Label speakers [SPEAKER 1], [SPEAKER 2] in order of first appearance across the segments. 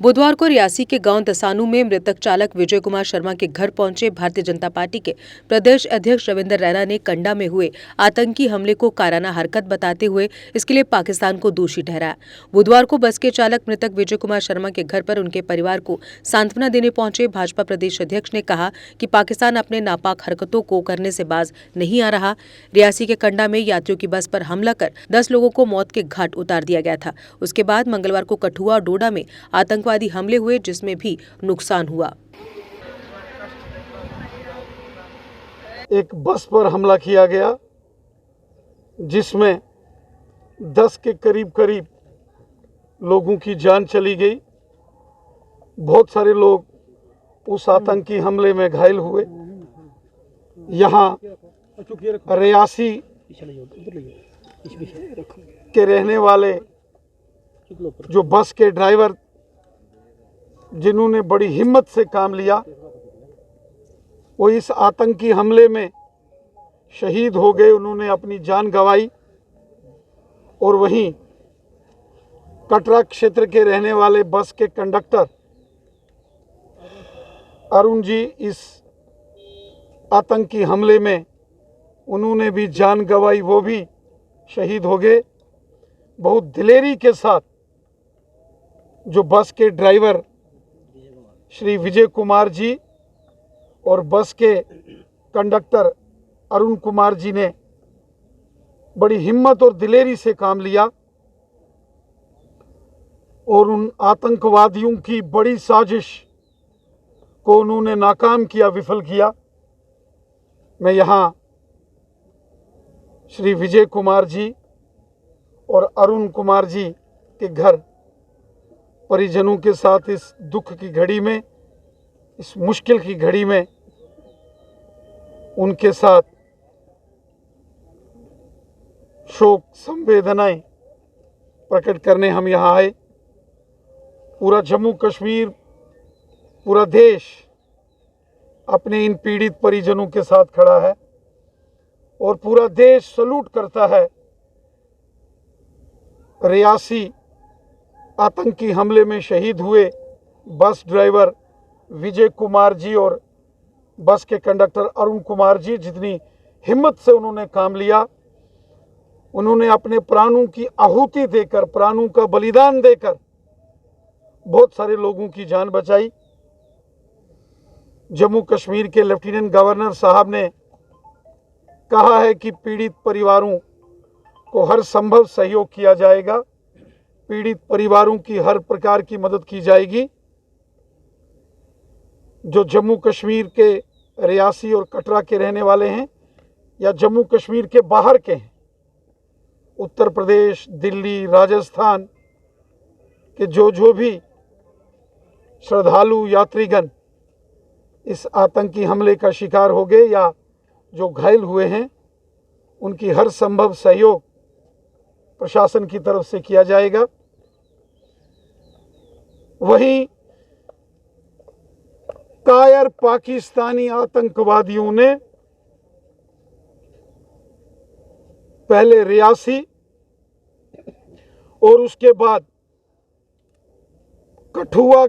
[SPEAKER 1] बुधवार को रियासी के गांव दसानू में मृतक चालक विजय कुमार शर्मा के घर पहुंचे भारतीय जनता पार्टी के प्रदेश अध्यक्ष रविंद्र रैना ने कंडा में हुए आतंकी हमले को काराना हरकत बताते हुए इसके लिए पाकिस्तान को दोषी ठहराया। बुधवार को बस के चालक मृतक विजय कुमार शर्मा के घर पर उनके परिवार को सांत्वना देने पहुंचे भाजपा प्रदेश अध्यक्ष ने कहा कि पाकिस्तान अपने नापाक हरकतों को करने से बाज नहीं आ रहा। रियासी के कंडा में यात्रियों की बस पर हमला कर 10 लोगों को मौत के घाट उतार दिया गया था। उसके बाद मंगलवार को कठुआ और डोडा में आतंकवादी हमले हुए जिसमें भी नुकसान हुआ।
[SPEAKER 2] एक बस पर हमला किया गया जिसमें 10 के करीब लोगों की जान चली गई। बहुत सारे लोग उस आतंकी हमले में घायल हुए। यहाँ रियासी के रहने वाले जो बस के ड्राइवर जिन्होंने बड़ी हिम्मत से काम लिया, वो इस आतंकी हमले में शहीद हो गए। उन्होंने अपनी जान गंवाई। और वहीं कटरा क्षेत्र के रहने वाले बस के कंडक्टर अरुण जी इस आतंकी हमले में उन्होंने भी जान गंवाई, वो भी शहीद हो गए। बहुत दिलेरी के साथ जो बस के ड्राइवर श्री विजय कुमार जी और बस के कंडक्टर अरुण कुमार जी ने बड़ी हिम्मत और दिलेरी से काम लिया और उन आतंकवादियों की बड़ी साजिश को उन्होंने नाकाम किया, विफल किया। मैं यहाँ श्री विजय कुमार जी और अरुण कुमार जी के घर परिजनों के साथ इस दुख की घड़ी में, इस मुश्किल की घड़ी में उनके साथ शोक संवेदनाएं प्रकट करने हम यहाँ आए। पूरा जम्मू कश्मीर, पूरा देश अपने इन पीड़ित परिजनों के साथ खड़ा है और पूरा देश सलूट करता है रियासी आतंकी हमले में शहीद हुए बस ड्राइवर विजय कुमार जी और बस के कंडक्टर अरुण कुमार जी। जितनी हिम्मत से उन्होंने काम लिया, उन्होंने अपने प्राणों की आहुति देकर, प्राणों का बलिदान देकर बहुत सारे लोगों की जान बचाई। जम्मू कश्मीर के लेफ्टिनेंट गवर्नर साहब ने कहा है कि पीड़ित परिवारों को हर संभव सहयोग किया जाएगा, पीड़ित परिवारों की हर प्रकार की मदद की जाएगी। जो जम्मू कश्मीर के रियासी और कटरा के रहने वाले हैं या जम्मू कश्मीर के बाहर के हैं, उत्तर प्रदेश, दिल्ली, राजस्थान के जो भी श्रद्धालु यात्रीगण इस आतंकी हमले का शिकार हो गए या जो घायल हुए हैं, उनकी हर संभव सहयोग प्रशासन की तरफ से किया जाएगा। वहीं कायर पाकिस्तानी आतंकवादियों ने पहले रियासी और उसके बाद कठुआ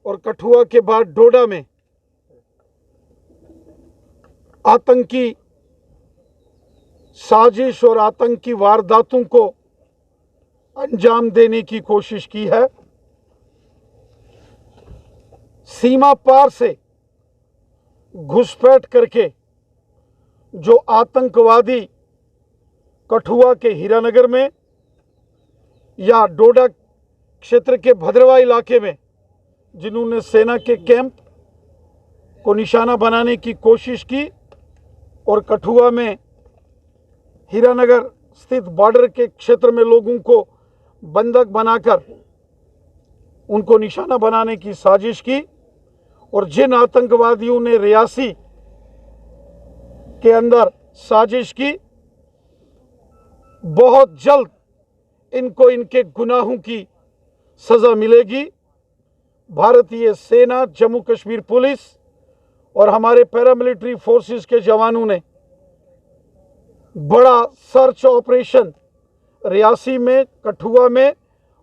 [SPEAKER 2] और कठुआ के बाद डोडा में आतंकी साजिश और आतंकी वारदातों को अंजाम देने की कोशिश की है। सीमा पार से घुसपैठ करके जो आतंकवादी कठुआ के हीरानगर में या डोडा क्षेत्र के भद्रवाही इलाके में जिन्होंने सेना के कैंप को निशाना बनाने की कोशिश की और कठुआ में हीरानगर स्थित बॉर्डर के क्षेत्र में लोगों को बंधक बनाकर उनको निशाना बनाने की साजिश की, और जिन आतंकवादियों ने रियासी के अंदर साजिश की, बहुत जल्द इनको इनके गुनाहों की सजा मिलेगी। भारतीय सेना, जम्मू कश्मीर पुलिस और हमारे पैरामिलिट्री फोर्सेस के जवानों ने बड़ा सर्च ऑपरेशन रियासी में, कठुआ में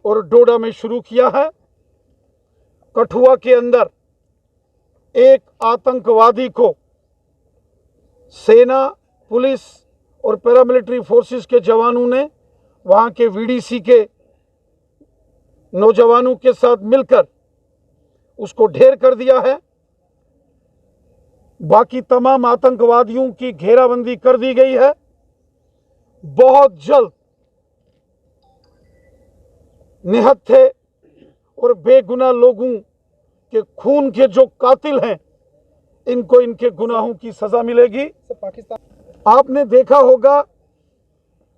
[SPEAKER 2] और डोडा में शुरू किया है। कठुआ के अंदर एक आतंकवादी को सेना, पुलिस और पैरामिलिट्री फोर्सेस के जवानों ने वहाँ के वीडीसी के नौजवानों के साथ मिलकर उसको ढेर कर दिया है। बाकी तमाम आतंकवादियों की घेराबंदी कर दी गई है। बहुत जल्द निहत्थे और बेगुनाह लोगों के खून के जो कातिल हैं, इनको इनके गुनाहों की सजा मिलेगी। आपने देखा होगा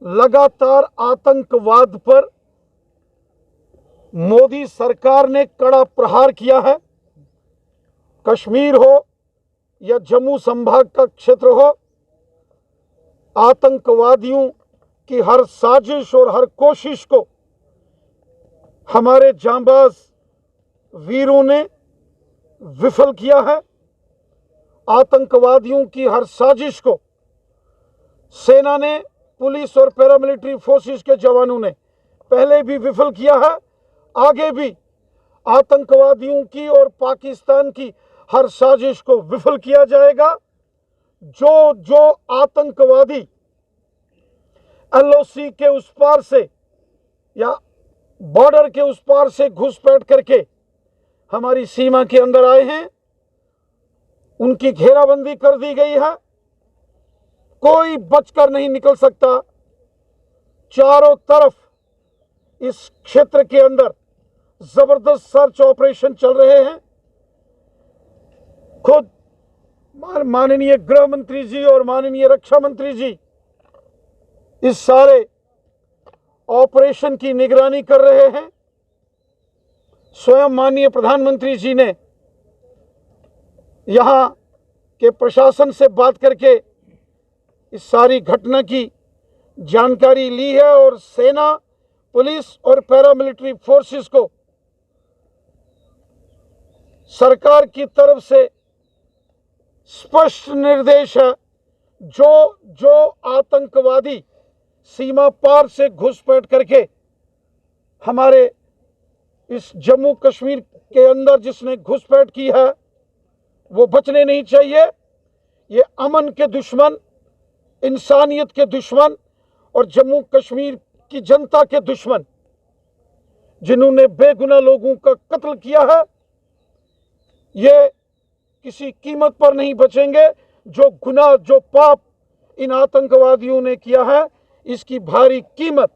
[SPEAKER 2] लगातार आतंकवाद पर मोदी सरकार ने कड़ा प्रहार किया है। कश्मीर हो या जम्मू संभाग का क्षेत्र हो, आतंकवादियों की हर साजिश और हर कोशिश को हमारे जांबाज वीरों ने विफल किया है। आतंकवादियों की हर साजिश को सेना ने, पुलिस और पैरामिलिट्री फोर्सेस के जवानों ने पहले भी विफल किया है। आगे भी आतंकवादियों की और पाकिस्तान की हर साजिश को विफल किया जाएगा। जो आतंकवादी एलओसी के उस पार से या बॉर्डर के उस पार से घुसपैठ करके हमारी सीमा के अंदर आए हैं, उनकी घेराबंदी कर दी गई है। कोई बचकर नहीं निकल सकता। चारों तरफ इस क्षेत्र के अंदर जबरदस्त सर्च ऑपरेशन चल रहे हैं। खुद माननीय गृह मंत्री जी और माननीय रक्षा मंत्री जी इस सारे ऑपरेशन की निगरानी कर रहे हैं। स्वयं माननीय प्रधानमंत्री जी ने यहाँ के प्रशासन से बात करके इस सारी घटना की जानकारी ली है और सेना, पुलिस और पैरामिलिट्री फोर्सेस को सरकार की तरफ से स्पष्ट निर्देश है। जो आतंकवादी सीमा पार से घुसपैठ करके हमारे इस जम्मू कश्मीर के अंदर जिसने घुसपैठ की है, वो बचने नहीं चाहिए। ये अमन के दुश्मन, इंसानियत के दुश्मन और जम्मू कश्मीर की जनता के दुश्मन जिन्होंने बेगुनाह लोगों का कत्ल किया है, ये किसी कीमत पर नहीं बचेंगे। जो गुनाह, जो पाप इन आतंकवादियों ने किया है, इसकी भारी कीमत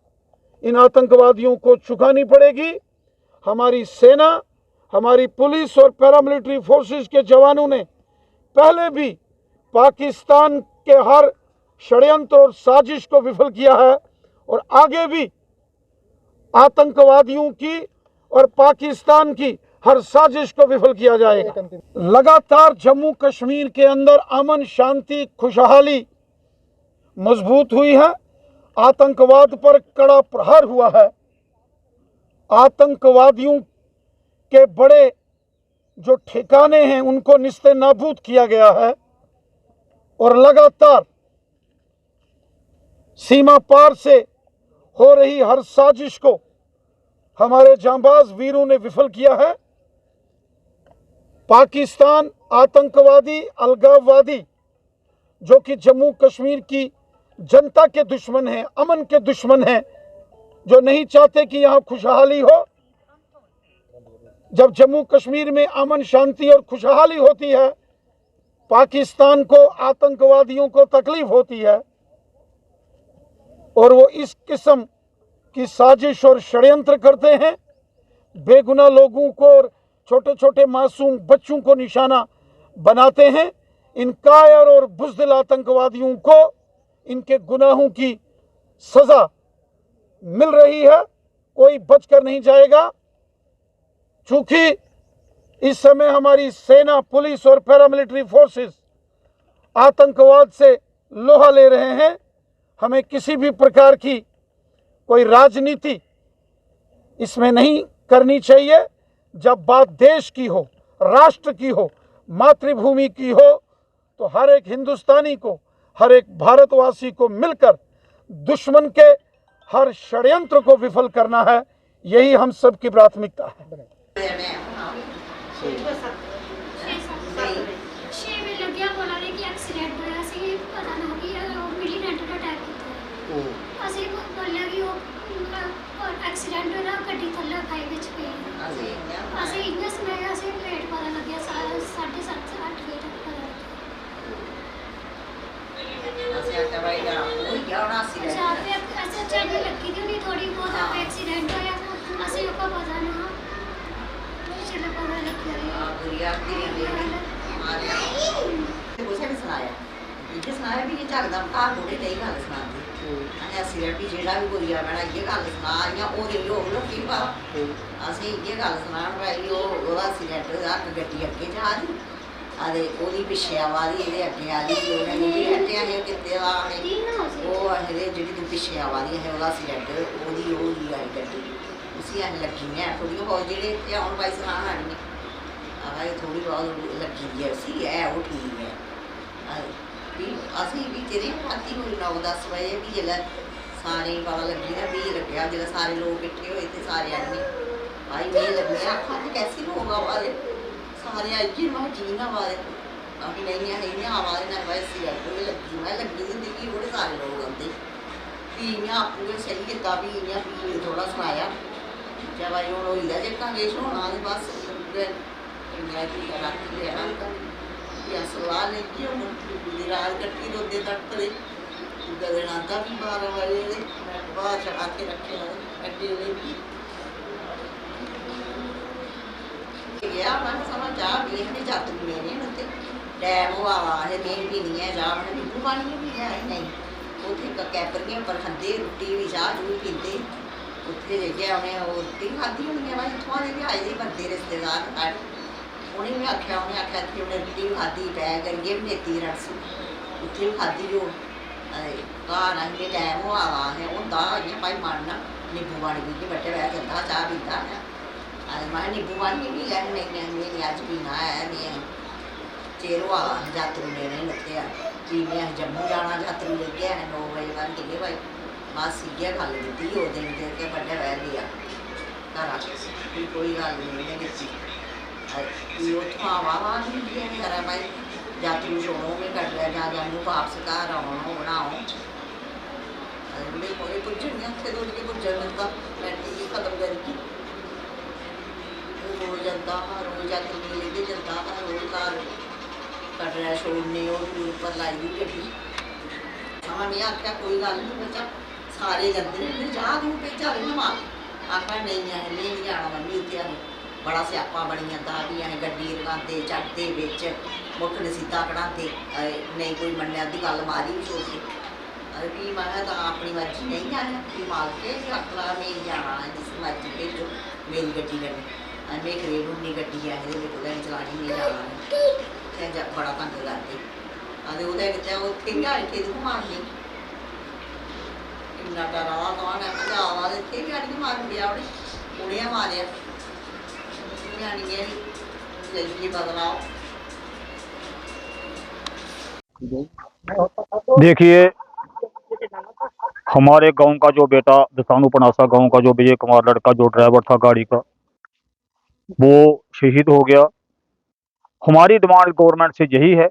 [SPEAKER 2] इन आतंकवादियों को चुकानी पड़ेगी। हमारी सेना, हमारी पुलिस और पैरामिलिट्री फोर्सेस के जवानों ने पहले भी पाकिस्तान के हर षड्यंत्र और साजिश को विफल किया है और आगे भी आतंकवादियों की और पाकिस्तान की हर साजिश को विफल किया जाएगा। लगातार जम्मू कश्मीर के अंदर अमन, शांति, खुशहाली मजबूत हुई है। आतंकवाद पर कड़ा प्रहार हुआ है। आतंकवादियों के बड़े जो ठिकाने हैं उनको निस्ते नाबूद किया गया है और लगातार सीमा पार से हो रही हर साजिश को हमारे जांबाज वीरों ने विफल किया है। पाकिस्तान आतंकवादी, अलगाववादी, जो कि जम्मू कश्मीर की जनता के दुश्मन हैं, अमन के दुश्मन हैं, जो नहीं चाहते कि यहाँ खुशहाली हो। जब जम्मू कश्मीर में अमन, शांति और खुशहाली होती है, पाकिस्तान को, आतंकवादियों को तकलीफ होती है और वो इस किस्म की साजिश और षड्यंत्र करते हैं। बेगुनाह लोगों को और छोटे छोटे मासूम बच्चों को निशाना बनाते हैं। इन कायर और बुज़दिल आतंकवादियों को इनके गुनाहों की सजा मिल रही है। कोई बचकर नहीं जाएगा। चूंकि इस समय हमारी सेना, पुलिस और पैरामिलिट्री फोर्सेस आतंकवाद से लोहा ले रहे हैं, हमें किसी भी प्रकार की कोई राजनीति इसमें नहीं करनी चाहिए। जब बात देश की हो, राष्ट्र की हो, मातृभूमि की हो, तो हर एक हिंदुस्तानी को, हर एक भारतवासी को मिलकर दुश्मन के हर षड्यंत्र को विफल करना है। यही हम सब की प्राथमिकता है।
[SPEAKER 3] ਛੇ ਵੇ ਲੱਗਿਆ ਬੋਲਾ ਨੇ ਕਿ ਐਕਸੀਡੈਂਟ ਹੋਇਆ ਸੀ ਪਤਾ ਨਾ ਕਿ ਉਹ ਮਿਲੀਟੈਂਟ ਦਾ ਅਟੈਕ ਕੀਤਾ ਅਸੀਂ ਬੋਲਿਆ ਕਿ ਉਹ ਐਕਸੀਡੈਂਟ ਹੋਇਆ ਗੱਡੀ ਥੱਲੇ ਖਾਈ ਵਿੱਚ ਪਈ ਅਸੀਂ ਇੰਨਾ ਸੁਣਿਆ ਅਸੀਂ ਲੇਟ ਪਤਾ ਲੱਗਿਆ 7:30 8 ਵਜੇ ਤੱਕ ਪਤਾ ਅੱਛਾ ਤੇ ਅੱਛਾ ਚੱਲ ਲੱਗੀ ਦੀ ਨਹੀਂ ਥੋੜੀ ਬਹੁਤ ਐਕਸੀਡੈਂਟ ਹੋਇਆ ਅਸੀਂ ਉਹ ਪਤਾ ਨਾ ਚਲੋ ਪਤਾ ਲੱਗਿਆ
[SPEAKER 4] ਸੁਣਾਇਆ ਵੀ ਇਹ ਝਗਦਾ ਘਰ ਥੋੜੇ ਨਹੀਂ ਗੱਲ ਸੁਣਾਉਂਦੇ ਐਕਸੀਡੈਂਟ ਵੀ ਜਿਹੜਾ ਵੀ ਕੋਈ ਆ ਮੈਨਾਂ ਇਹ ਗੱਲ ਸੁਣਾਈਆਂ ਉਹਦੇ ਵੀ ਉਹ ਲੋਕੀ ਪਾ ਅਸੀਂ ਇਹ ਗੱਲ ਸੁਣਾਉਣ ਭਾਈ ਉਹਦਾ ਐਕਸੀਡੈਂਟ ਹੋਇਆ ਗੱਡੀ ਅੱਗੇ ਜਾ ਰਹੀ ਆਦੇ ਉਹਦੀ ਪਿੱਛੇ ਆਵਾਜ਼ ਇਹਦੇ ਅੱਗੇ ਆ ਰਹੀ ਉਹਨੇ ਵੀ ਹਟਿਆ ਨਹੀਂ ਕਿਤੇ ਆਣੇ ਉਹ ਇਹਦੇ ਜਿਹੜੀ ਪਿੱਛੇ ਆਵਾਜ਼ ਹੈ ਉਹਦਾ ਐਕਸੀਡੈਂਟ ਉਹਦੀ ਆਈ ਗੱਡੀ ਉਸੇ ਆ ਲੱਗੀ ਹੈ ਥੋੜੀ ਬਹੁਤ ਜਿਹੜੇ ਇੱਥੇ ਆਉਣ ਵਾਈ ਸੁਣਾਉਣ ਆਣੀ ਆਵਾਜ਼ ਥੋੜੀ ਬਹੁਤ ਲੱਗੀ ਹੈ ਸੀ ਹੈ ਉਹ ਠੀਕ ਹੈ ਵੀ ਅਸੀਂ ਵੀ ਤੇਰੇ ਰਾਤੀ ਹੋਈ 9-10 ਵਜੇ ਵੀ ਜਿਹੜਾ ਸਾਰੇ ਪਤਾ ਲੱਗੀ ਨਾ ਵੀ ਲੱਗਿਆ ਜਿਹੜਾ ਸਾਰੇ ਲੋਕ ਇਕੱਠੇ ਹੋਏ ਤੇ ਸਾਰੇ ਆਦਮੀ ਭਾਈ ਵੀ ਲੱਗਿਆ ਅੱਖਾਂ ਤੇ ਕੈਸੀ ਲੋਕ ਆਵਾਜ਼ ਸਾਰੇ ਆਈ ਮੈਂ ਜੀਣਾ ਆਵਾਜ਼ ਕਾਫੀ ਨਹੀਂ ਹੈ ਆਵਾਜ਼ ਨਾ ਭਾਈ ਸੀ ਲੱਗੀ ਮੈਂ ਲੱਗੀ ਜ਼ਿੰਦਗੀ ਬੜੇ ਸਾਰੇ ਲੋਕ ਆਉਂਦੇ ਵੀ ਇਹਨਾਂ ਪੂਰੇ ਸਹੀ ਕੀਤਾ ਵੀ ਇਹਨਾਂ ਵੀ ਥੋੜਾ ਸੁਣਾਇਆ ਜਦ ਭਾਈ ਹੁਣ ਹੋਈ ਦਾ ਜੇ ਕਾਂਗੇ ਹੋਣਾ ਤੇ ਬਸ ਇੰਨਾ ਕੀ ਰੱਖ ਲਿਆ या सवाल है कि हम रात कट्टी रोते तक करे गगनाता भी 12 बजे बाहर चढ़ा के रखे हैं अड्डे भी गया मैं समझ जा भी है जाती मेरे नते डैम हुआ है मेन भी नहीं है जा मैंने नींबू पानी भी है नहीं उसे कैपरियां पर खंदे रोटी भी चाह जरूर पीते उत्थे गया उन्हें रोटी खाधी होनी है भाई इतों भी आए थे बंदे रिश्तेदार उन्हें भी आख्या कि उन्हें रुट्टी भी खाधी पै करिए भी लेती रड़सी उत्थे भी खाधी जो घर असें टैम होआ दा असें होंदा इ'यां भाई मन नींबू पानी पी के बड्डे बैठ जंदा चाह् पीता मैं नींबू पानी पी लैनी नहीं अज्ज पीना है में चिर होआ दा जातरू लेने लगे भी में अस जम्मू जाना जातरू लेके आए 9 बजे बाद निकले भाई बस इ'यै गल्ल कीती ओह् दिन दे के बड्डे बैठ गया घर कोई गल्ल नहीं कीती उत्थों आवा करा भाई जातरू छोड़ो में कट लिया जा जम्मू वापस घर आओ बनाओ कोई पुज्जन उत्थे दौड़ के पुज्जन लगता बैठी खत्म करके रोज जाता रोज जातरू लेके जाता रोज घर कट रहा छोड़ने पर लाई दी गड्डी हाँ मैं आख्या कोई गल नहीं बच्चा सारे जंदे चाह तू भेजा मार आखा नहीं है नहीं जाना मम्मी उत्थे बड़ा स्यापा बनी जाता भी अं गड्डी लगाते चढ़ते बिच मुख सीधा कढ़ाते नहीं कोई मन्ने की गल मारी भी छोड़ते अरे भी मैं अपनी मर्जी नहीं जाना भी माल के अगला में जाना जिस मर्जी भेजो मेरी गड्डी कन्नै में खरीद उन्नी गड्डी है कुदै चलानी नहीं जाना बड़ा तंग करते अरे वो उत्थे इत्थे घुमानी इन्ना डरा कौन है पंजाब इत्थे गाड़ी मार गया उन्हें मारिया
[SPEAKER 5] देखिए हमारे गांव का जो बेटा दसानू पनासा गांव का जो विजय कुमार लड़का जो ड्राइवर था गाड़ी का वो शहीद हो गया। हमारी डिमांड गवर्नमेंट से यही है,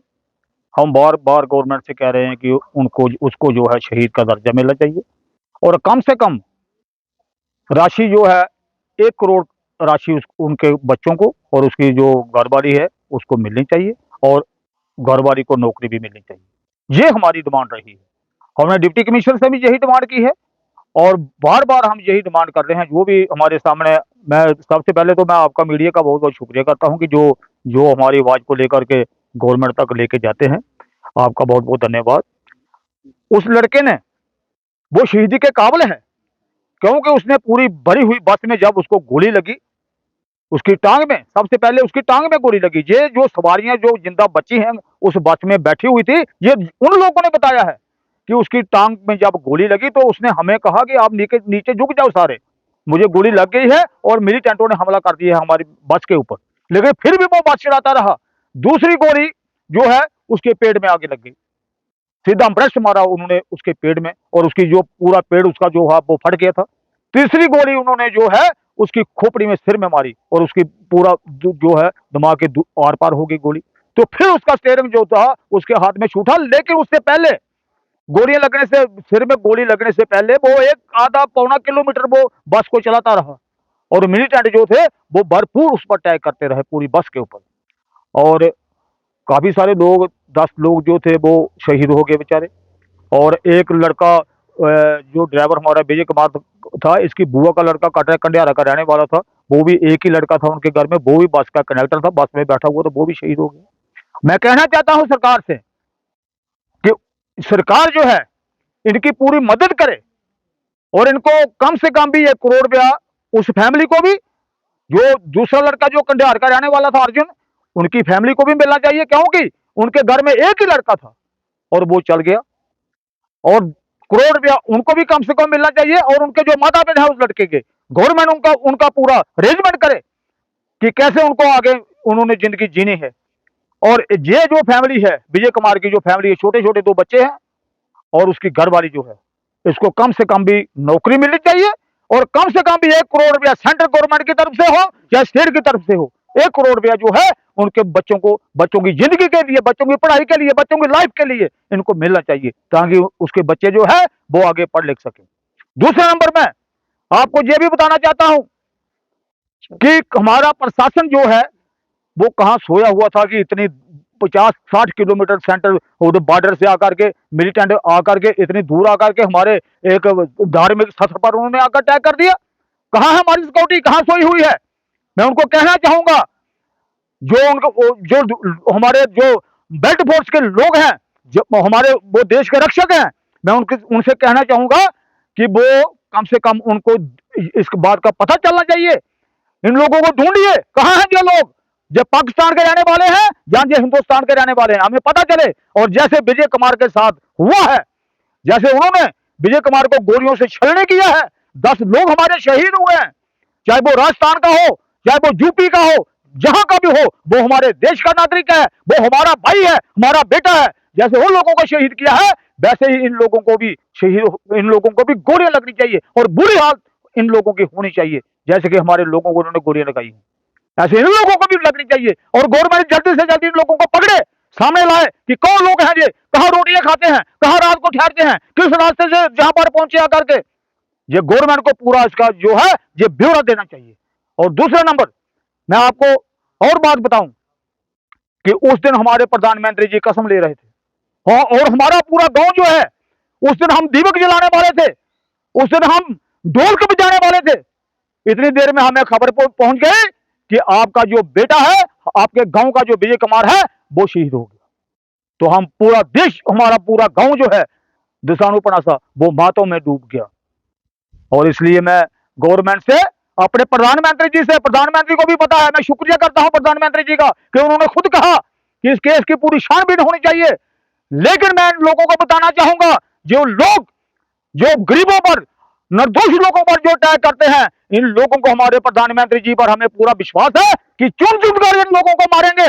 [SPEAKER 5] हम बार बार गवर्नमेंट से कह रहे हैं कि उनको उसको जो है शहीद का दर्जा मिलना चाहिए और कम से कम राशि जो है 1 करोड़ राशि उनके बच्चों को और उसकी जो घरवाली है उसको मिलनी चाहिए और घरवाली को नौकरी भी मिलनी चाहिए। ये हमारी डिमांड रही है। हमने डिप्टी कमिश्नर से भी यही डिमांड की है और बार बार हम यही डिमांड कर रहे हैं जो भी हमारे सामने। मैं सबसे पहले तो मैं आपका मीडिया का बहुत बहुत शुक्रिया करता हूं कि जो हमारी आवाज़ को लेकर के गवर्नमेंट तक लेके जाते हैं, आपका बहुत बहुत धन्यवाद। उस लड़के ने वो शहीदी के काबिल है क्योंकि उसने पूरी भरी हुई बस में जब उसको गोली लगी उसकी टांग में, सबसे पहले उसकी टांग में गोली लगी। ये जो सवारियां जो जिंदा बची हैं उस बस में बैठी हुई थी, ये उन लोगों ने बताया है कि उसकी टांग में जब गोली लगी तो उसने हमें कहा कि आप नीचे झुक जाओ सारे, मुझे गोली लग गई है और मिलिटेंटों ने हमला कर दिया है हमारी बस के ऊपर, लेकिन फिर भी वो बस चलाता रहा। दूसरी गोली जो है उसके पेट में आगे लग गई, सीधा ब्रश मारा उन्होंने उसके पेट में और उसकी जो पूरा पेड़ उसका जो है वो फट गया था। तीसरी गोली उन्होंने जो है उसकी खोपड़ी में सिर में मारी और उसकी पूरा जो है दिमाग के आर पार हो गई गोली। तो फिर उसका स्टीयरिंग जो था उसके हाथ में छूटा, लेकिन उससे पहले गोलियां लगने से, सिर में गोली लगने से पहले वो एक आधा पौना किलोमीटर वो बस को चलाता रहा और मिलिटेंट जो थे वो भरपूर उस पर अटैक करते रहे पूरी बस के ऊपर। और काफी सारे लोग, 10 लोग जो थे वो शहीद हो गए बेचारे। और एक लड़का जो ड्राइवर हमारा विजय कुमार था, इसकी बुआ का लड़का कटरा कंडियारा का रहने वाला था, वो भी एक ही लड़का था उनके घर में, वो भी बस का कंडक्टर था, बस में बैठा हुआ था, वो भी शहीद हो गया। मैं कहना चाहता हूं सरकार से कि सरकार जो है इनकी पूरी मदद करे और इनको कम से कम भी 1 करोड़ रुपया उस फैमिली को भी, जो दूसरा लड़का जो कंडियार का रहने वाला था अर्जुन, उनकी फैमिली को भी मिलना चाहिए, क्योंकि उनके घर में एक ही लड़का था और वो चल गया। और करोड़ रुपया उनको भी कम से कम मिलना चाहिए और उनके जो माता पिता है उस लड़के के, गवर्नमेंट उनका पूरा अरेंजमेंट करे कि कैसे उनको आगे उन्होंने जिंदगी जीनी है। और ये जो फैमिली है, विजय कुमार की जो फैमिली है, छोटे छोटे 2 बच्चे हैं और उसकी घरवाली जो है, इसको कम से कम भी नौकरी मिलनी चाहिए और कम से कम भी 1 करोड़ रुपया सेंट्रल गवर्नमेंट की तरफ से हो या स्टेट की तरफ से हो, 1 करोड़ रुपया जो है उनके बच्चों को, बच्चों की जिंदगी के लिए, बच्चों की पढ़ाई के लिए, बच्चों की लाइफ के लिए इनको मिलना चाहिए, ताकि उसके बच्चे जो है वो आगे पढ़ लिख सके। दूसरे नंबर में आपको ये भी बताना चाहता हूं कि हमारा प्रशासन जो है वो कहां सोया हुआ था कि इतनी 50-60 किलोमीटर सेंटर बॉर्डर से आकर के, मिलिटेंट आकर के इतनी दूर आकर के हमारे एक धार्मिक स्थल पर उन्होंने आकर अटैक कर दिया। कहां है हमारी सिक्योरिटी, कहां सोई हुई है? मैं उनको कहना चाहूंगा, जो हमारे जो बेल्ट फोर्स के लोग हैं, जो हमारे वो देश के रक्षक हैं, मैं उनसे कहना चाहूंगा कि वो कम से कम उनको इस बात का पता चलना चाहिए। इन लोगों को ढूंढिए, कहां हैं जो लोग, जो पाकिस्तान के रहने वाले हैं या जो हिंदुस्तान के रहने वाले हैं, हमें पता चले। और जैसे विजय कुमार के साथ हुआ है, जैसे उन्होंने विजय कुमार को गोलियों से छलनी किया है, 10 लोग हमारे शहीद हुए हैं, चाहे वो राजस्थान का हो, चाहे वो यूपी का हो, जहां का भी हो, वो हमारे देश का नागरिक है, वो हमारा भाई है, हमारा बेटा है। जैसे उन लोगों को शहीद किया है, वैसे ही इन लोगों को भी गोलियां लगनी चाहिए और बुरी हालत इन लोगों की होनी चाहिए, जैसे कि हमारे लोगों को उन्होंने गोलियां लगाई है, ऐसे इन लोगों को भी लगनी चाहिए। और गवर्नमेंट जल्दी से जल्दी इन लोगों को पकड़े, सामने लाए कि कौन लोग हैं ये, कहां रोटियां खाते हैं, कहां रात को ठहरते हैं, किस रास्ते से जहां पर पहुंचे आकर के। ये गवर्नमेंट को पूरा इसका जो है ये ब्यौरा देना चाहिए। और दूसरा नंबर, मैं आपको और बात बताऊं कि उस दिन हमारे प्रधानमंत्री जी कसम ले रहे थे, हाँ, और हमारा पूरा गांव जो है, उस दिन हम दीपक जलाने वाले थे, उस दिन हम ढोलक बजाने वाले थे। इतनी देर में हमें खबर पहुंच गई कि आपका जो बेटा है, आपके गांव का जो विजय कुमार है, वो शहीद हो गया। तो हम पूरा देश, हमारा पूरा गांव जो है दिशानुपनासा, वो बातों में डूब गया। और इसलिए मैं गवर्नमेंट से, अपने प्रधानमंत्री जी से, प्रधानमंत्री को भी पता है, मैं शुक्रिया करता हूं प्रधानमंत्री जी का कि उन्होंने खुद कहा कि इस केस की पूरी छानबीन होनी चाहिए। लेकिन मैं लोगों को बताना चाहूंगा, जो लोग जो गरीबों पर, निर्दोष लोगों पर जो अटैक करते हैं, इन लोगों को, हमारे प्रधानमंत्री जी पर हमें पूरा विश्वास है कि चुन चुन कर इन लोगों को मारेंगे।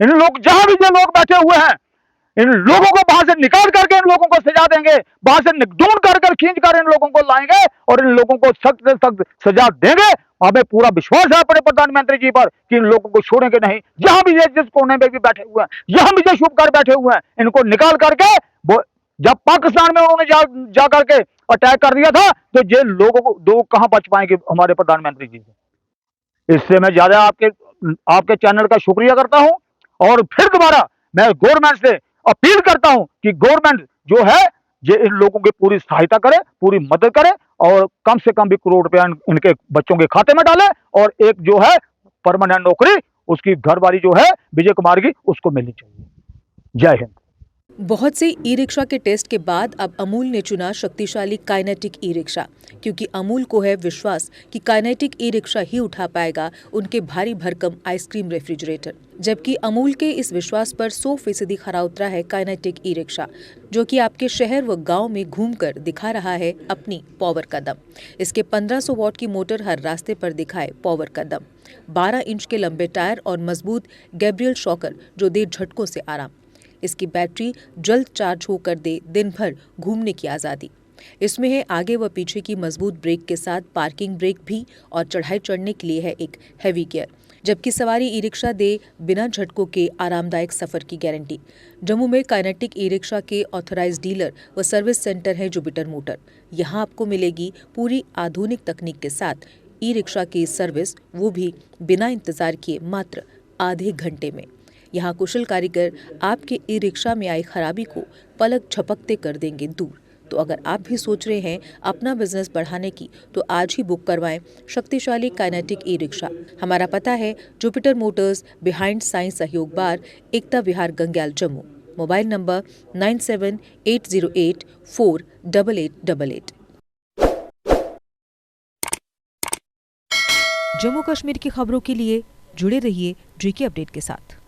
[SPEAKER 5] इन लोग, जहां भी जो लोग बैठे हुए हैं, इन लोगों को बाहर से निकाल करके इन लोगों को सजा देंगे, बाहर से ढूंढ कर खींच कर इन लोगों को लाएंगे और इन लोगों को सख्त से सख्त सजा देंगे। हमें पूरा विश्वास है अपने प्रधानमंत्री जी पर कि इन लोगों को छोड़ेंगे नहीं। जहां भी ये जिस कोने में भी बैठे हुए हैं, जहां भी ये शुभ कर बैठे हुए हैं, इनको निकाल करके, वो जब पाकिस्तान में उन्होंने जा करके अटैक कर दिया था, तो ये लोग कहां बच पाएंगे हमारे प्रधानमंत्री जी से। इससे मैं ज्यादा आपके चैनल का शुक्रिया करता हूं और फिर दोबारा मैं गवर्नमेंट से अपील करता हूं कि गवर्नमेंट जो है ये इन लोगों की पूरी सहायता करे, पूरी मदद करे और कम से कम भी करोड़ रुपया इनके बच्चों के खाते में डाले और एक जो है परमानेंट नौकरी उसकी घरवाली जो है विजय कुमार की, उसको मिलनी चाहिए। जय हिंद।
[SPEAKER 1] बहुत से ई रिक्शा के टेस्ट के बाद अब अमूल ने चुना शक्तिशाली काइनेटिक ई रिक्शा, क्योंकि अमूल को है विश्वास कि काइनेटिक ई रिक्शा ही उठा पाएगा उनके भारी भरकम आइसक्रीम रेफ्रिजरेटर। जबकि अमूल के इस विश्वास पर 100% खरा उतरा है काइनेटिक ई रिक्शा, जो कि आपके शहर व गांव में घूमकर दिखा रहा है अपनी पावर का दम। इसके 1500 वॉट की मोटर हर रास्ते पर दिखाए पावर का दम, 12 इंच के लंबे टायर और मजबूत गैब्रियल शॉकर जो दे झटकों से आराम। इसकी बैटरी जल्द चार्ज होकर दे दिन भर घूमने की आज़ादी। इसमें है आगे व पीछे की मजबूत ब्रेक के साथ पार्किंग ब्रेक भी और चढ़ाई चढ़ने के लिए है एक हैवी गियर, जबकि सवारी ई रिक्शा दे बिना झटकों के आरामदायक सफर की गारंटी। जम्मू में काइनेटिक ई रिक्शा के ऑथराइज्ड डीलर व सर्विस सेंटर है जुपिटर मोटर। यहां आपको मिलेगी पूरी आधुनिक तकनीक के साथ ई रिक्शा की सर्विस, वो भी बिना इंतजार किए मात्र आधे घंटे में। यहाँ कुशल कारीगर आपके ई रिक्शा में आई खराबी को पलक झपकते कर देंगे दूर। तो अगर आप भी सोच रहे हैं अपना बिजनेस बढ़ाने की, तो आज ही बुक करवाएं शक्तिशाली काइनेटिक ई रिक्शा। हमारा पता है जुपिटर मोटर्स, बिहाइंड साइंस सहयोग बार, एकता विहार, गंग्याल, जम्मू। Mobile number 9780848888। जम्मू कश्मीर की खबरों के लिए जुड़े रहिए JK अपडेट के साथ।